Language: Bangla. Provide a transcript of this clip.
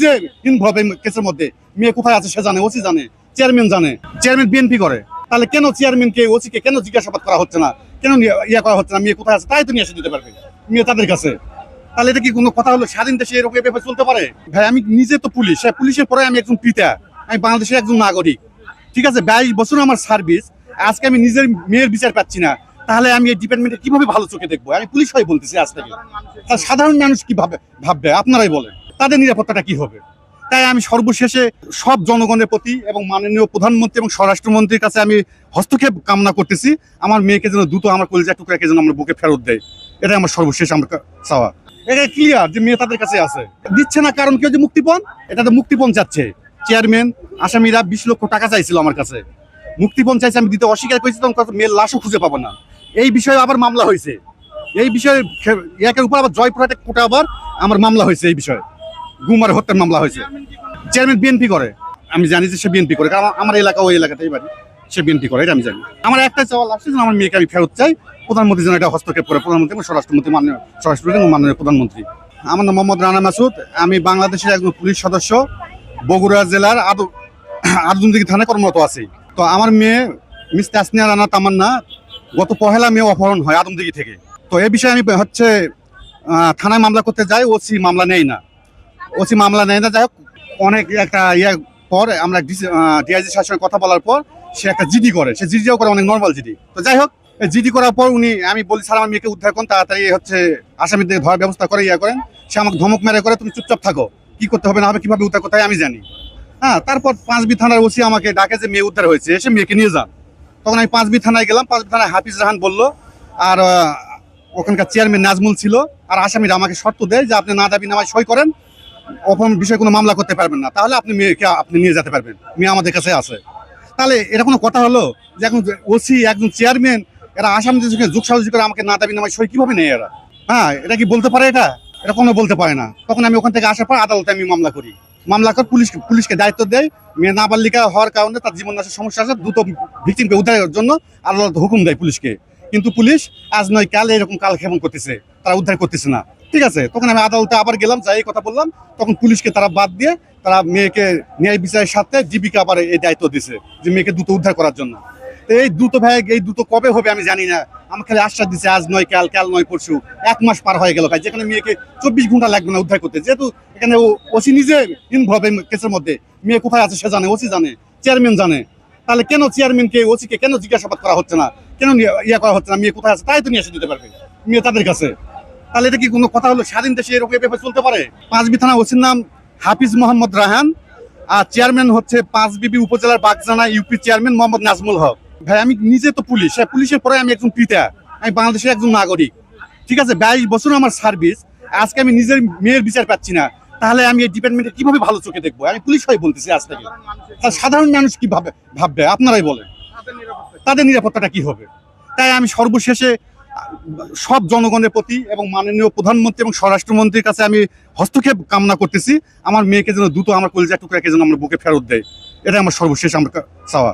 নিজে ইনভলভ এই কেসের মধ্যে। মেয়ে কোথায় আছে সে জানে, ওসি জানে, চেয়ারম্যান জানে, চেয়ারম্যান বিএনপি করে। তাহলে কেন চেয়ারম্যানকে ওসিকে কেন জিজ্ঞাসাবাদ করা হচ্ছে না, কেন করা হচ্ছে না? মেয়ে কোথায় আছে তাই তো নিয়ে এসে দিতে পারবে মেয়ে তাদের কাছে। তাহলে এটা কি কোনো কথা হলো? স্বাধীন দেশে এরকম ব্যাপার চলতে পারে? ভাই আমি নিজে তো পুলিশ, পুলিশের পরে আমি একজন পিতা, আমি বাংলাদেশের একজন নাগরিক, ঠিক আছে? 22 বছর আমার সার্ভিস, আজকে আমি নিজের মেয়ের বিচার পাচ্ছি না, তাহলে আমি এই ডিপার্টমেন্টে কিভাবে ভালো চোখে দেখবো? আমি পুলিশ হয়ে বলতেছি আজ থেকে। সাধারণ মানুষ কি ভাববে আপনারাই বলেন, তাদের নিরাপত্তাটা কি হবে? তাই আমি সর্বশেষে সব জনগণের প্রতি এবং মাননীয় প্রধানমন্ত্রী এবং স্বরাষ্ট্রমন্ত্রীর কাছে আমি হস্তক্ষেপ কামনা করতেছি, আমার মেয়েকে যেন দ্রুত আমার কলিজা টুকরাকে যেন আমার বুকে ফেরত দেয়। এটা আমার সর্বশেষ আমার চাওয়া। এটা ক্লিয়ার যে মেয়ে তাদের কাছে আছে, দিচ্ছে না কারণ কেউ যে মুক্তিপণ, এটা তো মুক্তিপণ চাচ্ছে চেয়ারম্যান। আসামিরা 20 লক্ষ টাকা চাইছিল আমার কাছে, মুক্তিপণ চাইছে, আমি দিতে অস্বীকার করেছি, তখন মেয়ের লাশও খুঁজে পাবো না। এই বিষয়ে আবার মামলা হয়েছে, এই বিষয়ে একের উপর আবার জয়পুরহাটে কোর্টে আবার আমার মামলা হয়েছে, এই বিষয়ে গুমার হত্যার মামলা হয়েছে। চেয়ারম্যান বিএনপি করে, আমি জানি যে সে বিএনপি করে, কারণ আমার এলাকা ওই এলাকাটাই বাড়ি, সে বিএনপি করে, এটা আমি জানি। আমার একটা চাওয়া লাগছে যে আমার মেয়েকে আমি ফেরত চাই, প্রধানমন্ত্রী যেন এটা হস্তক্ষেপ করে, প্রধানমন্ত্রী এবং স্বরাষ্ট্রমন্ত্রী, মাননীয় স্বরাষ্ট্রমন্ত্রী এবং মাননীয় প্রধানমন্ত্রী। আমার নাম মোহাম্মদ রানা মাসুদ, আমি বাংলাদেশের একজন পুলিশ সদস্য, বগুড়া জেলার আদমদিঘি থানায় কর্মরত আছি। তো আমার মেয়ে মিস তাসনিয়া রানা তামান্না গত 1 মে অপহরণ হয় আদমদিঘি থেকে। তো এই বিষয়ে আমি থানায় মামলা করতে যাই, ওসি মামলা নেই না, যাই হোক অনেক একটা পর আমরা ডিআইজি সাহেবের সঙ্গে কথা বলার পর সে একটা জিডি করে, সে জিডিও করে, অনেক নর্মাল জিডি। তো যাই হোক জিডি করার পর আমি বলি স্যার আমার মেয়েকে উদ্ধার করুন, তাড়াতাড়ি আসামিদের ধরার ব্যবস্থা করে করেন। সে আমাকে ধমক মেরে করে, তুমি চুপচাপ থাকো, কি করতে হবে না হবে কিভাবে উদ্ধার করতে হয় আমি জানি। হ্যাঁ, তারপর 5B থানার ওসি আমাকে ডাকে যে মেয়ে উদ্ধার হয়েছে, এসে মেয়েকে নিয়ে যান। তখন আমি 5B থানায় গেলাম, 5B থানায় হাফিজ রাহান বললো, আর ওখানকার চেয়ারম্যান নাজমুল ছিল, আর আসামিরা আমাকে শর্ত দেয় যে আপনি না দাবি নামায় সই করেন, অপহরণ বিষয়ে কোনো মামলা করতে পারবেন না, তাহলে আপনি মেয়েকে আপনি নিয়ে যেতে পারবেন, মেয়ে আমাদের কাছে আছে। তাহলে এটা কোনো কথা হলো যে এখন ওসি একজন চেয়ারম্যান এরা আসামিদের সঙ্গে যোগসাজশি করে আমাকে না দাবি নামায় সই কিভাবে নেয় এরা? হ্যাঁ, এটা কি বলতে পারে? এটা কোনো বলতে পারে না। তখন আমি ওখান থেকে আসার পর আদালতে আমি মামলা করি, পুলিশকে দায়িত্ব দেয়, মেয়ে নাবালিকা হওয়ার কারণে তার জীবন নাশের সমস্যা আছে, দ্রুত ভিকটিমকে উদ্ধারের জন্য আদালত হুকুম দেয় পুলিশকে। কিন্তু পুলিশ আজ নয় কাল এরকম কালক্ষেপণ করতেছে, তারা উদ্ধার করতেছে না, ঠিক আছে? তখন আমি আদালতে আবার গেলাম, যাই কথা বললাম, তখন পুলিশকে তারা বাদ দিয়ে তারা মেয়েকে ন্যায় বিচারের সাথে জীবিকা আবার এই দায়িত্ব দিছে যে মেয়েকে দ্রুত উদ্ধার করার জন্য। তো এই দ্রুত কবে হবে আমি জানি না, আমার খালি আশ্বাস দিচ্ছে আজ নয় কাল নয় পরশু, 1 মাস পার হয়ে গেল ভাই, যেখানে মেয়েকে 24 ঘন্টা লাগবে না উদ্ধার করতে, যেহেতু এখানে ওসি নিজে ইনভলভ এই কেসের মধ্যে। মেয়ে কোথায় আছে সে জানে, ওসি জানে, চেয়ারম্যান জানে। তাহলে কেন চেয়ারম্যানকে ওসিকে কেন জিজ্ঞাসাবাদ করা হচ্ছে না, কেন করা হচ্ছে না? মেয়ে কোথায় আছে তাই তো নিয়ে এসে দিতে পারবে মেয়ে তাদের কাছে। তাহলে এটা কি কোনো কথা হলো? স্বাধীন দেশে এরকম ব্যাপার চলতে পারে? 5B থানা ওসির নাম হাফিজ মোহাম্মদ রাহান, আর চেয়ারম্যান হচ্ছে 5BB উপজেলার বাগজানা ইউপি চেয়ারম্যান মোহাম্মদ নাজমুল হক। ভাই আমি নিজে তো পুলিশ, পুলিশের পরে আমি একজন পিতা, আমি বাংলাদেশের একজন নাগরিক, ঠিক আছে? 22 বছর আমার সার্ভিস, আজকে আমি নিজের মেয়ের বিচার পাচ্ছি না, তাহলে আমি এই ডিপার্টমেন্টে কিভাবে ভালো চোখে দেখবো? আমি পুলিশ হয়ে বলতেছি আজ থেকে। সাধারণ মানুষ কি ভাববে আপনারাই বলেন, তাদের নিরাপত্তাটা কি হবে? তাই আমি সর্বশেষে সব জনগণের প্রতি এবং মাননীয় প্রধানমন্ত্রী এবং স্বরাষ্ট্রমন্ত্রীর কাছে আমি হস্তক্ষেপ কামনা করতেছি, আমার মেয়েকে যেন দ্রুত আমার কলিজা টুকরাকে যেন আমার বুকে ফেরত দেয়। এটা আমার সর্বশেষ আমার চাওয়া।